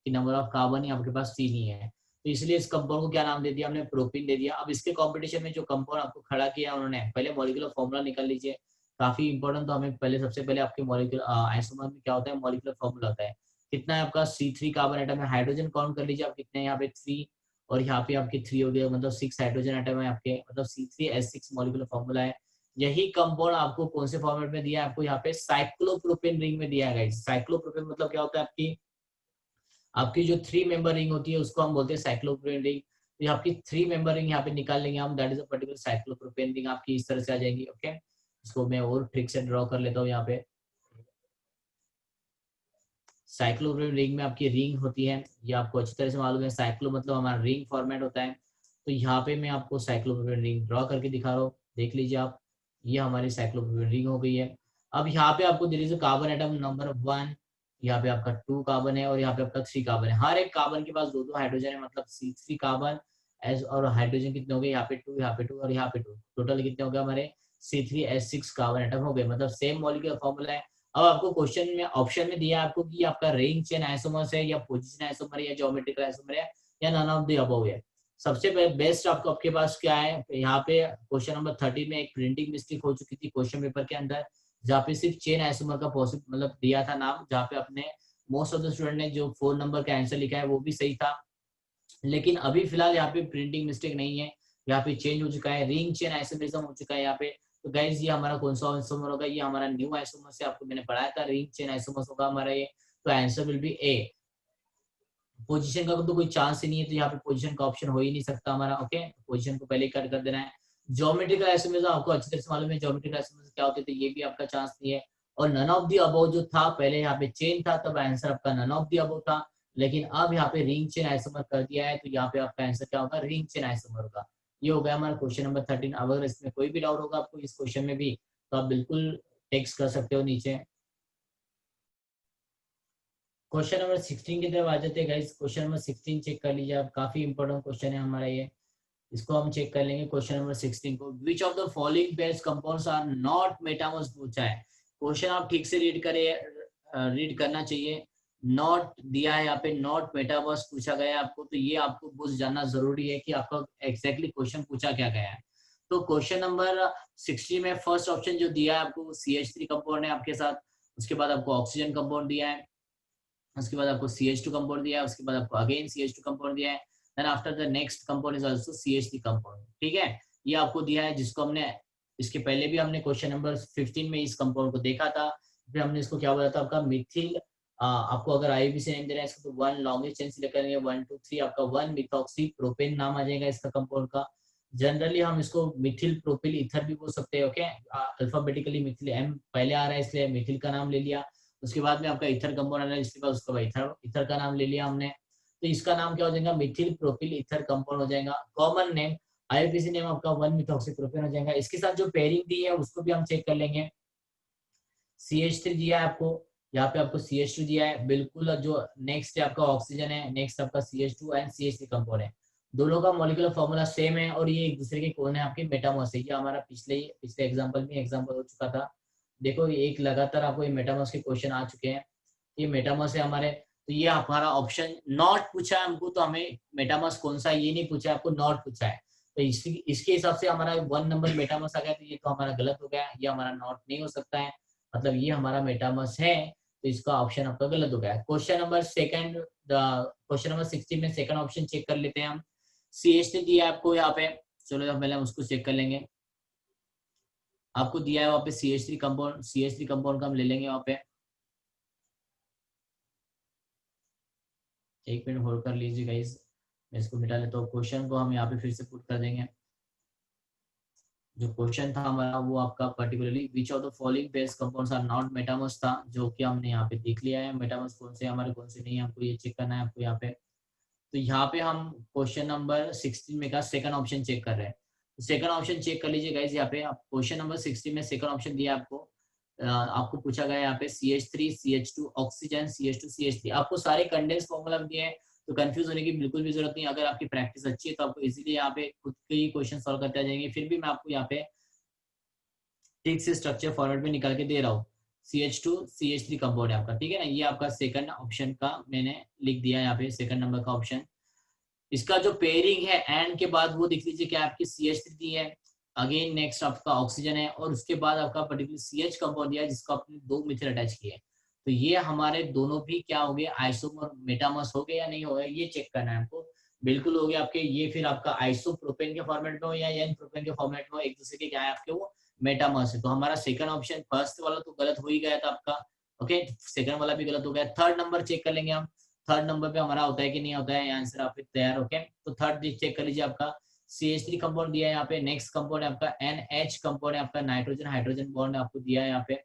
कि नंबर ऑफ कार्बन ही आपके पास 3 ही है, तो इसलिए इस कंपाउंड को क्या नाम दे दिया हमने, प्रोपीन दे दिया। अब इसके कॉम्पिटिशन में जो कंपाउंड आपको खड़ा किया उन्होंने, पहले मॉलिक्यूलर फॉर्मूला निकाल लीजिए, काफी इंपॉर्टेंट। तो हमें पहले सबसे पहले आपके मॉलिक्यूलर आइसोमर में क्या होता है, मॉलिक्यूलर फॉर्मूला होता है। कितना है आपका C3 कार्बन एटम है, हाइड्रोजन काउंट कर लीजिए आप कितने हैं यहाँ पे 3, और यहाँ पे आपके 3 हो गए, मतलब 6 हाइड्रोजन एटम है आपके, मतलब C3H6 मॉलिक्यूलर फॉर्मूला है। यही कंपाउंड आपको कौन से फॉर्मेट में दिया है, आपको यहाँ पे साइक्लोप्रोपेन रिंग में दिया है गाइस। साइक्लोप्रोपेन मतलब क्या होता है, आपकी आपकी जो 3 मेंबर रिंग होती है उसको हम बोलते हैं साइक्लोप्रोपेन रिंग। तो आपकी 3 मेंबर रिंग यहाँ पे निकाल लेंगे हम, that is a particular cyclopropane ring आपकी इस तरह से आ जाएगी। ओके, इसको मैं और ट्रिक से ड्रॉ कर लेता हूँ। यहाँ पे साइक्लोप्रोपेन रिंग में आपकी रिंग होती है, ये आपको अच्छी तरह से मालूम है। साइक्लो मतलब हमारा रिंग फॉर्मेट होता है। तो यहाँ पे मैं आपको साइक्लोप्रोपेन रिंग ड्रॉ करके दिखा रहा हूँ, देख लीजिए आप। ये हमारी साइक्लोप्रोपेन रिंग हो गई है। अब यहाँ पे आपको there is a carbon atom number 1, यहाँ पे आपका 2 कार्बन है, और यहाँ पे आपका 3 कार्बन है। हर एक कार्बन के पास 2 हाइड्रोजन है, मतलब C3 कार्बन एस, और हाइड्रोजन कितने हो गए, यहाँ पे 2, यहाँ पे 2 और यहाँ पे 2, टोटल कितने हो गए हमारे C3H6 कार्बन एटम हो गए, मतलब सेम मॉलिक्यूलर फॉर्मूला है। अब आपको क्वेश्चन में ऑप्शन में दिया है आपको कि आपका रिंग चेन आइसोमर्स है या पोजीशन आइसोमर है या ज्योमेट्रिकल आइसोमर है या नन ऑफ द अबव है। सबसे बेस्ट आपको आपके पास क्या है, यहाँ पे क्वेश्चन नंबर 30 में एक प्रिंटिंग मिस्टेक हो चुकी थी क्वेश्चन पेपर के अंदर, जहाँ पे सिर्फ चेन आइसोमर का पॉसिबल मतलब दिया था नाम, जहाँ पे अपने मोस्ट ऑफ द स्टूडेंट ने जो 4 नंबर का आंसर लिखा है वो भी सही था। लेकिन अभी फिलहाल यहाँ पे प्रिंटिंग मिस्टेक नहीं है, यहाँ पे चेंज हो चुका है, रिंग चेन आइसोमरिज्म हो चुका है यहाँ पे। तो गाइज ये हमारा कौन सा आइसोमर होगा, ये हमारा न्यू आइसोमर से आपको मैंने पढ़ाया था, रिंग चेन आइसोमर होगा हमारा ये। तो answer will be A. Position का तो कोई चांस ही नहीं है, तो यहाँ पे पोजीशन का ऑप्शन हो ही नहीं सकता हमारा। ओके, पोजीशन को पहले कट कर देना है। ज्योमेट्रिकल आइसोमरिज्म आपको अच्छी तरह से मालूम है ज्योमेट्रिकल आइसोमरिज्म क्या होते थे, ये भी आपका चांस नहीं है। और नन ऑफ द अबव जो था, पहले यहाँ पे चेन था तब आंसर आपका नन ऑफ द अबव था, लेकिन अब यहाँ पे रिंग चेन आइसोमर कर दिया है, तो यहाँ पे आपका आंसर क्या होगा, रिंग चेन आइसोमर होगा। ये हो गया हमारा क्वेश्चन नंबर 13। अगर इसमें कोई भी डाउट होगा आपको इस क्वेश्चन में भी, तो आप बिल्कुल टेक्स्ट कर सकते हो नीचे। क्वेश्चन नंबर 16 की तरफ आ जाते हैं गाइस। क्वेश्चन नंबर 16 चेक कर लीजिए आप, काफी इंपॉर्टेंट क्वेश्चन है हमारा ये, इसको हम चेक कर लेंगे। क्वेश्चन नंबर 16 को, which of the following pairs compounds are not metamers पूछा है। क्वेश्चन आप ठीक से रीड करें, रीड करना चाहिए। नॉट दिया है यहाँ पे, नॉट मेटामर्स पूछा गया है आपको, तो ये आपको बुझ जाना जरूरी है कि आपका एग्जैक्टली क्वेश्चन पूछा क्या गया है। तो क्वेश्चन नंबर 60 में फर्स्ट ऑप्शन जो दिया है आपको, CH3 कंपाउंड है आपके साथ, उसके बाद आपको ऑक्सीजन कंपाउंड दिया है, उसके बाद आपको CH2 कंपाउंड दिया है, उसके बाद आपको अगेन CH2 कंपाउंड दिया है, then after the next compound is also CH3 compound. ठीक है, ये आपको दिया है, जिसको हमने इसके पहले भी हमने क्वेश्चन नंबर 15 में इस कंपाउंड को देखा था। फिर हमने इसको क्या बोला था, आपका मिथिल, आपको अगर IUPAC नेम दे रहा है इसको, तो 1 लॉन्गेस्ट चेन सिलेक्ट करेंगे, 1 2 3 आपका 1 मिथॉक्सी प्रोपेन नाम आ जाएगा इसका कंपाउंड का। जनरली हम इसको मिथिल प्रोपिल ईथर भी बोल सकते हैं। ओके, अल्फाबेटिकली मिथिल M पहले आ रहा है इसलिए मिथिल का नाम ले लिया, उसके बाद में आपका इथर कंपाउंड आना है, इसके बाद उसका इथर इथर का नाम ले लिया हमने, तो इसका नाम क्या हो जाएगा, मिथिल प्रोपिल इथर कंपाउंड हो जाएगा। कॉमन नेम IUPAC नेम आपका 1 मिथॉक्सी प्रोपेन हो जाएगा। इसके साथ जो पेयरिंग दी है उसको भी हम चेक कर लेंगे। CH3 दिया है आपको, यहाँ पे आपको CH2 दिया है, बिल्कुल जो नेक्स्ट है आपका ऑक्सीजन है, नेक्स्ट आपका CH2 एंड CH3 कंपाउंड है, दोनों का मॉलिक्यूलर फॉर्मूला सेम है, और ये एक दूसरे के कौन है, आपके मेटामर्स है। ये हमारा पिछले एग्जांपल में एग्जांपल हो चुका था। देखो एक लगातार आपको ये मेटामर्स के क्वेश्चन आ चुके हैं, ये मेटामर्स है हमारे। तो ये हमारा ऑप्शन नॉट पूछा है हमको, तो हमें मेटामर्स कौन सा है ये नहीं पूछा है, आपको नॉट पूछा है, तो इसके हिसाब से हमारा 1 नंबर मेटामर्स आ गया, तो ये तो हमारा गलत हो गया, ये हमारा नॉट नहीं हो सकता है, मतलब ये हमारा मेटामर्स है, तो इसका ऑप्शन आपका गलत हो गया है। क्वेश्चन नंबर 60 में सेकंड ऑप्शन चेक कर लेते हैं हम। CH3 दिया है आपको यहाँ पे, चलो पहले हम उसको चेक कर लेंगे। आपको दिया है वहाँ पे CH3 कंपाउंड का हम ले लेंगे वहाँ पे। एक मिनट होल्ड कर लीजिए गाइस, मैं इसको मिटा लेता हूँ। क्वेश्चन को हम यहाँ पे फिर से पुट कर देंगे। जो क्वेश्चन था हमारा वो आपका particularly which of the following pairs compounds are not metamers था, जो कि हमने यहाँ पे देख लिया है। मेटामर्स कौन से हमारे कौन से नहीं है, हमको ये चेक करना है आपको यहाँ पे। तो यहाँ पे हम क्वेश्चन नंबर 16 में का सेकंड ऑप्शन चेक कर रहे हैं। तो सेकंड ऑप्शन चेक कर लीजिए गाइस, यहाँ पे आप क्वेश्चन नंबर 16 में सेकंड ऑप्शन दिया आपको। आपको पूछा गया यहाँ पे CH3 CH2 oxygen CH2 CH3, आपको सारे कंडेंस फॉर्मूला दिए हैं, तो कंफ्यूज होने की बिल्कुल भी जरूरत नहीं। अगर आपकी प्रैक्टिस अच्छी है तो आपको इजीली यहाँ पे खुद के ही क्वेश्चन सॉल्व करते आ जाएंगे। फिर भी मैं आपको यहाँ पे ठीक से स्ट्रक्चर फॉर्मेट में निकाल के दे रहा हूँ। CH2 CH3 कंपाउंड है आपका, ठीक है ना, ये आपका सेकंड ऑप्शन का मैंने लिख दिया यहाँ पे, सेकंड नंबर का ऑप्शन। इसका जो पेयरिंग है एंड के बाद वो देख लीजिए क्या आपकी CH3 दी है, अगेन नेक्स्ट आपका ऑक्सीजन है, और उसके बाद आपका पर्टिकुलर CH कंपाउंड दिया है जिसको आपने 2 मिथाइल अटैच किए। तो ये हमारे दोनों भी क्या हो गए, आइसोमर मेटामर्स हो गए या नहीं हो गए, ये चेक करना है आपको। बिल्कुल हो गया आपके, ये फिर आपका आइसोप्रोपेन के फॉर्मेट में हो या एन प्रोपेन के फॉर्मेट में हो, एक दूसरे के क्या है आपके वो मेटामर्स है। तो हमारा सेकंड ऑप्शन, फर्स्ट वाला तो गलत हो ही गया था आपका, ओके, सेकंड वाला भी गलत हो गया। थर्ड नंबर चेक कर लेंगे हम, थर्ड नंबर पे हमारा होता है कि नहीं होता है आंसर, आप तैयार ओके। तो थर्ड चेक कर लीजिए, आपका CH3 कंपाउंड दिया है यहाँ पे, नेक्स्ट कंपाउंड है आपका NH कंपाउंड है आपका, नाइट्रोजन हाइड्रोजन बॉन्ड आपको दिया है यहाँ पे,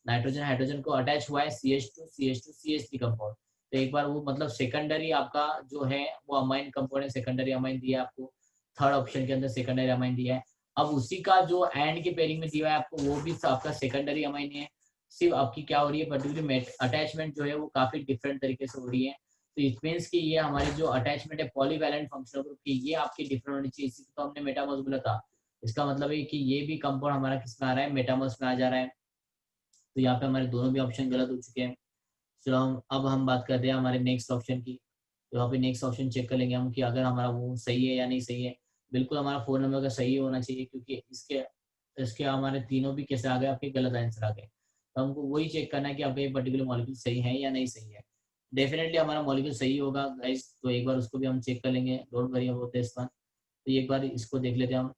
नाइट्रोजन हाइड्रोजन को अटैच हुआ है CH2 CH3 कंपाउंड। तो एक बार वो मतलब सेकेंडरी आपका जो है वो अमाइन कंपाउंड है, सेकेंडरी अमाइन दिया है आपको, थर्ड ऑप्शन के अंदर सेकेंडरी अमाइन दिया है। अब उसी का जो एंड की पेयरिंग में दिया है आपको, वो भी आपका सेकेंडरी अमाइन है, सिर्फ आपकी क्या हो रही है पर्टिकुलर अटैचमेंट जो है वो काफी डिफरेंट तरीके से हो रही है। तो इट मीन्स कि ये हमारी जो अटैचमेंट है पॉलीवैलेंट फंक्शनल ग्रुप की, ये आपकी डिफरेंट होनी चाहिए, इसी को तो हमने मेटामर्स बोला था। इसका मतलब है कि ये भी कंपाउंड हमारा किस में आ रहा है, मेटामर्स में आ जा रहा है। तो यहाँ पे हमारे दोनों भी ऑप्शन गलत हो चुके हैं। चलो अब हम बात करते हैं हमारे नेक्स्ट ऑप्शन की। तो यहाँ पे नेक्स्ट ऑप्शन चेक कर लेंगे हम कि अगर हमारा वो सही है या नहीं सही है। बिल्कुल हमारा 4 नंबर का सही होना चाहिए, क्योंकि इसके इसके हमारे तीनों भी कैसे आ गए, आपके गलत आंसर आ गए। तो हमको वही चेक करना है कि आपका ये पर्टिकुलर मॉलिक्यूल सही है या नहीं सही है। डेफिनेटली हमारा मॉलिक्यूल सही होगा गाइस, तो एक बार उसको भी हम चेक कर लेंगे, don't worry about this one. तो एक बार इसको देख लेते हैं हम।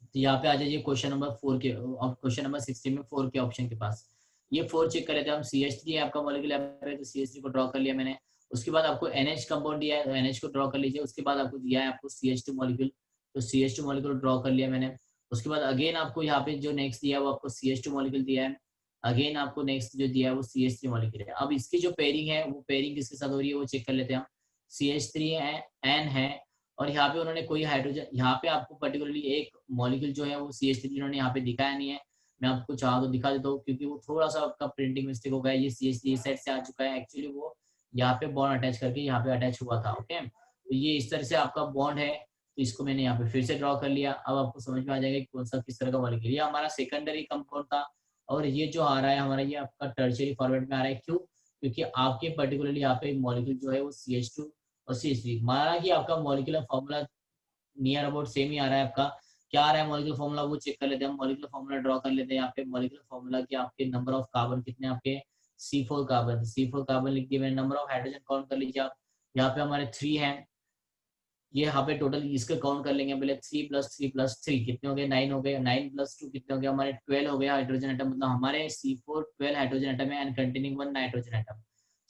तो यहाँ पे आ जाइए क्वेश्चन नंबर 4 के, क्वेश्चन नंबर 16 में 4 के ऑप्शन के पास। ये 4 चेक कर लेते हैं हम। CH3 है आपका मॉलिक्यूल है, तो CH3 को ड्रॉ कर लिया मैंने। उसके बाद आपको NH कंपाउंड दिया है, तो NH को ड्रॉ कर लीजिए। उसके बाद आपको दिया है आपको CH2 मॉलिक्यूल, तो CH2 मॉलिक्यूल ड्रॉ कर लिया मैंने। उसके बाद अगेन आपको यहाँ पे जो नेक्स्ट दिया है वो आपको CH2 मॉलिक्यूल दिया है। अगेन आपको नेक्स्ट जो दिया है वो CH3 मॉलिक्यूल है। अब इसकी जो पेयरिंग है वो पेयरिंग किसके साथ हो रही है वो चेक कर लेते हैं हम। CH3 है, N है, और यहाँ पे उन्होंने कोई हाइड्रोजन, यहाँ पे आपको पर्टिकुलरली एक मॉलिक्यूल जो है वो CH3 इन्होंने यहाँ पे दिखाया नहीं है। मैं आपको चाहा तो दिखा देता हूँ, क्योंकि वो थोड़ा सा आपका प्रिंटिंग मिस्टेक हो गया। ये CH3 साइड से आ चुका है, एक्चुअली वो यहाँ पे बॉन्ड अटैच करके यहाँ पे अटैच हुआ था। ओके, तो ये इस तरह से आपका बॉन्ड है। तो इसको मैंने यहाँ पे फिर से ड्रॉ कर लिया। अब आपको समझ में आ जाएगा कि कौन सा किस तरह का मॉलिक्यूल। ये हमारा सेकेंडरी कंपाउंड था, और ये जो आ रहा है हमारा, ये आपका टर्शियरी फॉर्मेट में आ रहा है। क्यों? क्योंकि आपके पर्टिकुलरली यहाँ पे मॉलिक्यूल जो है वो CH2 और CH3, माना कि आपका molecular formula near about same ही आ रहा है आपका। क्या आ रहा है मॉलिक्यूलर फॉर्मूला वो चेक कर लेते हैं हम। मॉलिक्यूलर फॉर्मूला ड्रॉ कर लेते हैं। यहाँ पे मॉलिक्यूलर फॉर्मूला की आपके नंबर ऑफ कार्बन कितने, आपके C4 कार्बन, C4 कार्बन लिख दिए मैंने। नंबर ऑफ हाइड्रोजन काउंट कर लीजिए आप। यहाँ पे हमारे 3 हैं। ये यहाँ पे टोटल इसके काउंट कर लेंगे पहले। 3 + 3 + 3 कितने हो गए, 9 हो गए। 9 + 2 कितने हो गए हमारे, 12 हो गया हाइड्रोजन एटम। मतलब हमारे C4 12 हाइड्रोजन एटम है, and containing 1 nitrogen atom.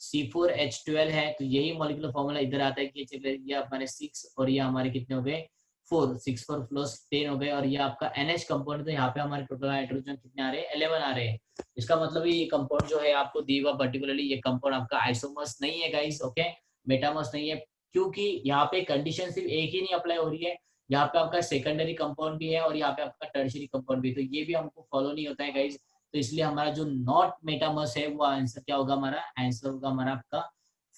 C4H12 है, तो यही मॉलिक्यूलर फॉर्मूला इधर आता है कि चलिए ये हमारे 6 और ये हमारे कितने हो गए 4, 6 4 + 10 हो गए। और ये आपका NH कंपाउंड, तो यहाँ पे हमारे टोटल हाइड्रोजन कितने आ रहे हैं, 11 आ रहे हैं। इसका मतलब ये कंपाउंड जो है आपको दी हुआ पर्टिकुलरली ये कंपाउंड आपका आइसोमर्स नहीं है गाइस। ओके, मेटामर्स नहीं है, क्योंकि यहाँ पे कंडीशन सिर्फ एक ही नहीं अप्लाई हो रही है। यहाँ पे आपका सेकेंडरी कंपाउंड भी है और यहाँ पे आपका टर्शियरी कंपाउंड भी है, तो ये भी हमको फॉलो नहीं होता है गाइज। तो इसलिए हमारा जो नॉट मेटामर्स है वो आंसर क्या होगा, हमारा आंसर होगा हमारा आपका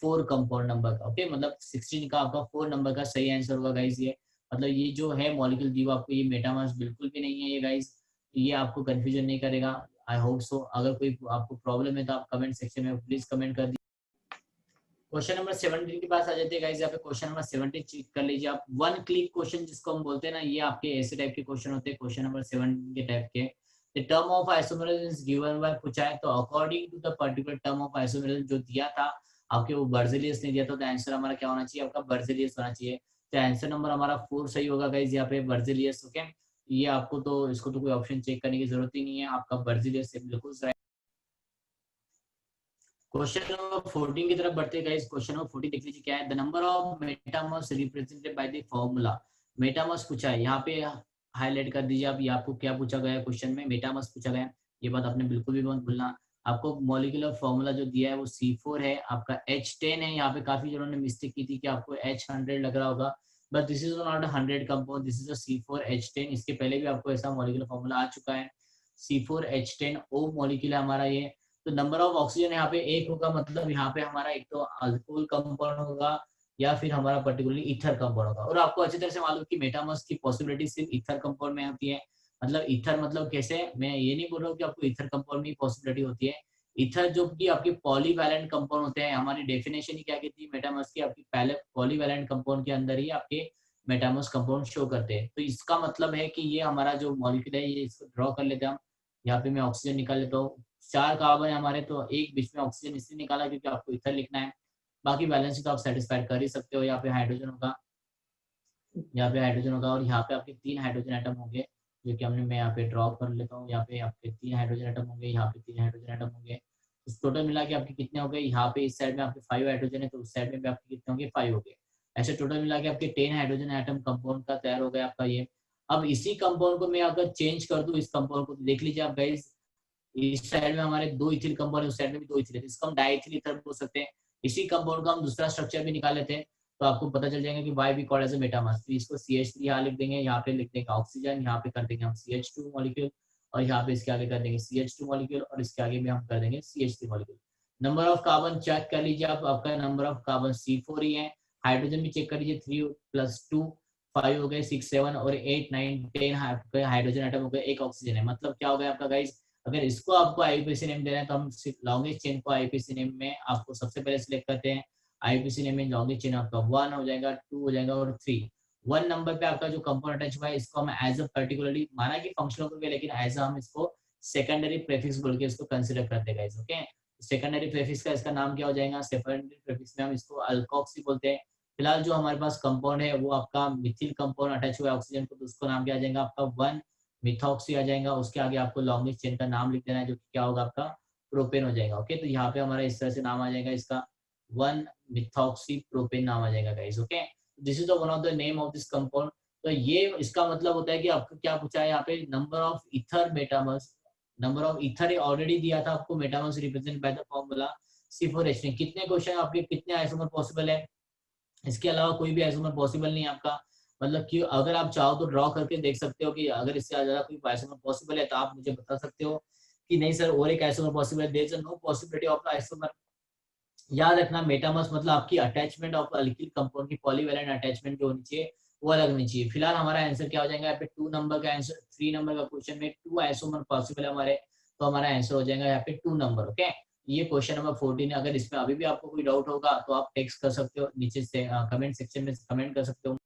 4 कंपाउंड नंबर का। ओके, मतलब 16 का आपका 4 नंबर का सही आंसर होगा गाइज। ये मतलब ये जो है मॉलिक्यूल दी आपको, ये मेटामर्स बिल्कुल भी नहीं है ये गाइज। ये आपको कंफ्यूजन नहीं करेगा, आई होप सो। अगर कोई आपको प्रॉब्लम है तो आप कमेंट सेक्शन में प्लीज कमेंट कर। क्वेश्चन नंबर 17 के पास आ जाते हैं गाइस। यहाँ पे क्वेश्चन नंबर 17 चेक कर लीजिए आप। वन क्लिक क्वेश्चन जिसको हम बोलते हैं ना, ये आपके ऐसे टाइप के क्वेश्चन होते हैं क्वेश्चन नंबर 17 के टाइप के। The term of isomerism is given by पूछा है, तो according to the particular term of isomerism जो दिया था आपके, वो बर्जेलियस ने दिया था। तो आंसर हमारा क्या होना चाहिए, आपका बर्जेलियस होना चाहिए। तो आंसर नंबर हमारा 4 सही होगा गाइस यहाँ पे, बर्जेलियस। ओके, ये आपको तो इसको तो कोई ऑप्शन चेक करने की जरूरत ही नहीं है, आपका बर्जेलियस से बिल्कुल सही। क्वेश्चन नंबर 14 की तरफ बढ़ते हैं गाइस। क्वेश्चन नंबर 14 देख लीजिए क्या है। The number of metamers represented by the formula. Metamers पूछा है, यहाँ पे हाईलाइट कर दीजिए आप। ये आपको क्या पूछा गया है क्वेश्चन में, मेटामर्स पूछा गया है। ये बात आपने बिल्कुल भी मत भूलना। आपको मॉलिक्यूलर फॉर्मूला जो दिया है वो C4 है, आपका H10 है। यहाँ पे काफी जनों ने मिस्टेक की थी कि आपको H100 लग रहा होगा, but this is not 100 compound, this is a C4H10। इसके पहले भी आपको ऐसा मॉलिक्यूलर फॉर्मूला आ चुका है। C4H10O मॉलिक्यूल है हमारा ये। तो नंबर ऑफ ऑक्सीजन यहाँ पे एक होगा, मतलब यहाँ पे हमारा एक तो अल्कोहल कंपाउंड होगा या फिर हमारा पर्टिकुलरली ईथर कंपाउंड होगा। और आपको अच्छी तरह से मालूम कि मेटामर्स की पॉसिबिलिटी सिर्फ ईथर कंपाउंड में आती है। मतलब ईथर मतलब कैसे, मैं ये नहीं बोल रहा हूँ कि आपको ईथर कंपाउंड में पॉसिबिलिटी होती है। ईथर जो कि आपके पॉलीवैलेंट कंपाउंड होते हैं, हमारी डेफिनेशन ही क्या कहती है मेटामर्स की, आपकी पहले पॉलीवैलेंट कंपाउंड के अंदर ही आपके मेटामर्स कंपाउंड शो करते हैं। तो इसका मतलब है कि ये हमारा जो मॉलिक्यूल है, ये इसको ड्रॉ कर लेते हैं हम। यहाँ पे मैं ऑक्सीजन निकाल लेता हूँ। 4 कार्बन है हमारे, तो एक बीच में ऑक्सीजन इसलिए निकाला क्योंकि आपको इथर लिखना है। बाकी बैलेंस तो आप सेटिस्फाइड कर ही सकते हो। यहाँ पे हाइड्रोजन होगा, यहाँ पे हाइड्रोजन होगा, और यहाँ पे आपके 3 हाइड्रोजन एटम होंगे, जो कि हमने मैं यहाँ पे ड्रॉ कर लेता हूँ। यहाँ पे आपके 3 हाइड्रोजन एटम होंगे, यहाँ पे 3 हाइड्रोजन एटम होंगे। तो टोटल मिला के आपके कितने हो गए, यहाँ पे इस साइड में आपके 5 हाइड्रोजन है, तो उस साइड में भी आपके कितने होंगे 5 हो गए। ऐसे टोटल मिला के आपके 10 हाइड्रोजन एटम कंपाउंड का तैयार हो गया आपका ये। अब इसी कंपाउंड को मैं अगर चेंज कर दूं, इस कंपाउंड को देख लीजिए आप गाइस, इस साइड में हमारे 2 इथिल कंपाउंड है, उस साइड में भी 2 इथिल है, तो इसको हम डाइथिल ईथर बोल सकते हैं। इसी कंपाउंड का हम दूसरा स्ट्रक्चर भी निकाल लेते हैं, तो आपको पता चल जाएगा कि why be called as a metamers. तो इसको CH3 यहाँ लिख देंगे, यहाँ पे लिख देंगे ऑक्सीजन, यहाँ पे कर देंगे हम CH2 मॉलिक्यूल, और यहाँ पे इसके आगे कर देंगे CH2 मॉलिक्यूल, और इसके आगे भी हम कर देंगे CH3 molecule. Number of carbon check कर लीजिए आप, आपका नंबर ऑफ कार्बन C4 ही है। हाइड्रोजन भी चेक कर लीजिए, 3 + 2 5 हो गए, 6 7 और 8 9 10 हाइड्रोजन एटम हो गए, एक ऑक्सीजन है। मतलब क्या हो गया आपका गाइस, अगर इसको आपको आईयूपीएसी नेम देना है तो हम लॉन्गेस्ट चेन को आईयूपीएसी नेम में आपको सबसे पहले सिलेक्ट करते हैं। आईयूपीएसी नेम में लॉन्गेस्ट चेन आपका 1 हो जाएगा, 2 हो जाएगा और 3। 1 नंबर पे आपका जो कंपाउंड अटैच हुआ है इसको हम एज अ पर्टिकुलरली माना कि फंक्शनल ग्रुप है, लेकिन एज अ हम इसको सेकेंडरी प्रीफिक्स बोल के इसको कंसीडर करते हैं गाइस। ओके, सेकेंडरी प्रीफिक्स का इसका नाम क्या हो जाएगा, सेकेंडरी प्रीफिक्स में हम इसको अल्कोक्सी बोलते हैं। फिलहाल जो हमारे पास कंपाउंड है वो आपका मिथिल कंपाउंड अटैच हुआ है ऑक्सीजन को, तो उसको नाम क्या आ जाएगा आपका 1 मिथॉक्सी आ जाएगा। उसके आगे आपको लॉन्गेस्ट चेन का नाम लिख देना है जो कि क्या होगा आपका प्रोपेन हो जाएगा। ओके, तो यहाँ पे हमारा इस तरह से नाम आ जाएगा इसका 1 मिथॉक्सी प्रोपेन नाम आ जाएगा guys. Okay, this is the one of the name of this compound. तो ये इसका मतलब होता है कि आपको क्या पूछा है यहाँ पे, number of ether metamers. Number of ether already दिया था आपको, metamers represent by the formula C4H10। कितने क्वेश्चन आपके कितने आइसोमर पॉसिबल है, इसके अलावा कोई भी आइसोमर पॉसिबल नहीं है आपका। मतलब कि अगर आप चाहो तो ड्रॉ करके देख सकते हो कि अगर इससे ज्यादा कोई आइसोमर पॉसिबल है तो आप मुझे बता सकते हो कि नहीं सर और एक आइसोमर पॉसिबल है, there is no possibility of isomer. याद रखना मेटामर्स मतलब आपकी अटैचमेंट ऑफ अल्किल कंपाउंड की पॉलीवैलेंट अटैचमेंट जो होनी चाहिए वो अलग होनी चाहिए। फिलहाल हमारा आंसर क्या हो जाएगा यहाँ पे 2 नंबर का आंसर, 3 नंबर का क्वेश्चन में 2 आइसोमर पॉसिबल है हमारे, तो हमारा आंसर हो जाएगा यहाँ पे 2 नंबर। ओके, ये क्वेश्चन नंबर 14 है। अगर इसमें अभी भी आपको कोई डाउट होगा तो आप टेक्स्ट कर सकते हो नीचे से, कमेंट सेक्शन में कमेंट कर सकते हो।